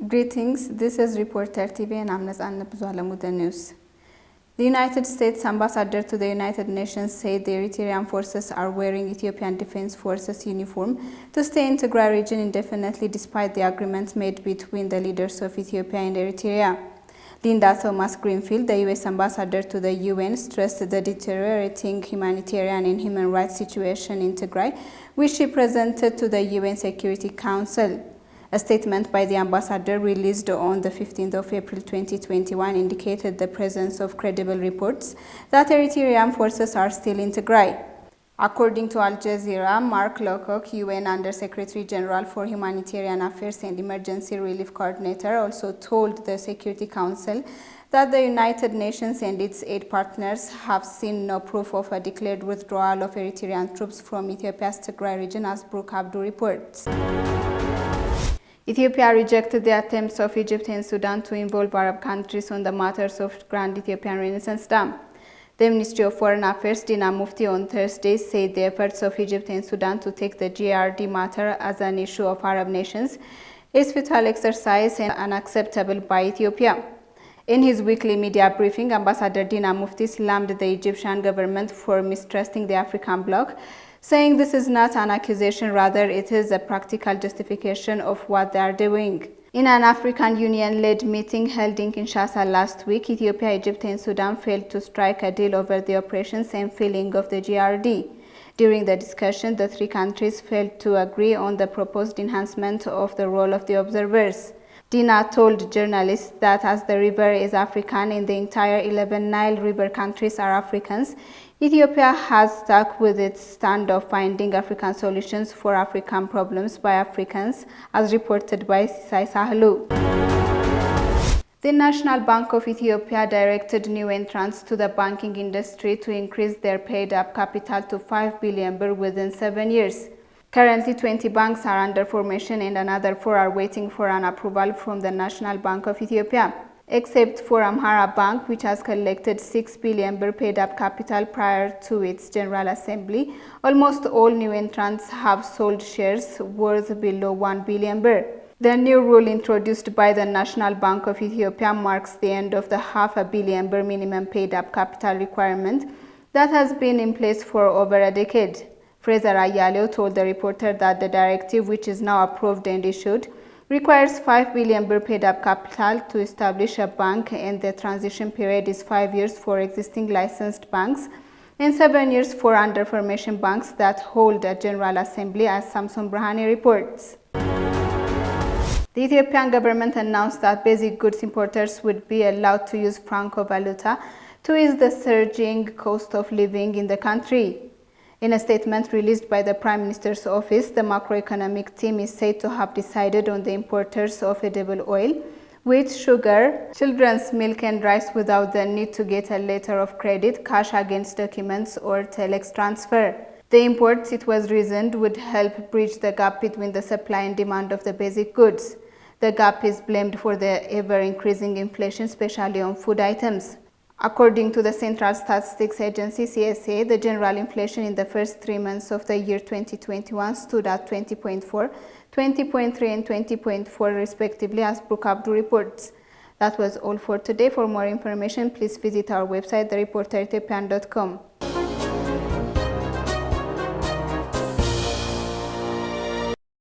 Greetings, this is Reporter TV and I'm Nazan Buzwala with the news. The United States ambassador to the United Nations said the Eritrean forces are wearing Ethiopian Defense Forces uniform to stay in Tigray region indefinitely despite the agreement made between the leaders of Ethiopia and Eritrea. Linda Thomas-Greenfield, the U.S. ambassador to the UN, stressed the deteriorating humanitarian and human rights situation in Tigray, which she presented to the UN Security Council. A statement by the ambassador released on the 15th of April 2021 indicated the presence of credible reports that Eritrean forces are still in Tigray. According to Al Jazeera, Mark Lowcock, UN Under-Secretary General for Humanitarian Affairs and Emergency Relief Coordinator, also told the Security Council that the United Nations and its aid partners have seen no proof of a declared withdrawal of Eritrean troops from Ethiopia's Tigray region, as Brooke Abdu reports. Ethiopia rejected the attempts of Egypt and Sudan to involve Arab countries on the matters of Grand Ethiopian Renaissance Dam. The Ministry of Foreign Affairs, Dina Mufti, on Thursday said the efforts of Egypt and Sudan to take the GRD matter as an issue of Arab nations is futile exercise and unacceptable by Ethiopia. In his weekly media briefing, Ambassador Dina Mufti slammed the Egyptian government for mistrusting the African bloc, saying this is not an accusation, rather it is a practical justification of what they are doing. In an African Union-led meeting held in Kinshasa last week, Ethiopia, Egypt and Sudan failed to strike a deal over the operations and filling of the GRD. During the discussion, the three countries failed to agree on the proposed enhancement of the role of the observers. Dina told journalists that as the river is African and the entire 11 Nile River countries are Africans, Ethiopia has stuck with its stand of finding African solutions for African problems by Africans, as reported by Sisai Sahlu. The National Bank of Ethiopia directed new entrants to the banking industry to increase their paid-up capital to 5 billion birr within 7 years. Currently, 20 banks are under formation and another 4 are waiting for an approval from the National Bank of Ethiopia. Except for Amhara Bank, which has collected 6 billion birr paid-up capital prior to its General Assembly, almost all new entrants have sold shares worth below 1 billion birr. The new rule introduced by the National Bank of Ethiopia marks the end of the $500 million birr minimum paid-up capital requirement that has been in place for over a decade. Fraser Ayaleo told the reporter that the directive, which is now approved and issued, requires 5 billion birr paid-up capital to establish a bank, and the transition period is 5 years for existing licensed banks and 7 years for under-formation banks that hold a General Assembly, as Samson Brahane reports. The Ethiopian government announced that basic goods importers would be allowed to use franco valuta to ease the surging cost of living in the country. In a statement released by the Prime Minister's office, the macroeconomic team is said to have decided on the importers of edible oil, wheat, sugar, children's milk and rice without the need to get a letter of credit, cash against documents or telex transfer. The imports, it was reasoned, would help bridge the gap between the supply and demand of the basic goods. The gap is blamed for the ever-increasing inflation, especially on food items. According to the Central Statistics Agency, CSA, the general inflation in the first 3 months of the year 2021 stood at 20.4, 20.3 and 20.4 respectively, as Brooke Abdu reports. That was all for today. For more information, please visit our website, thereporterethiopian.com.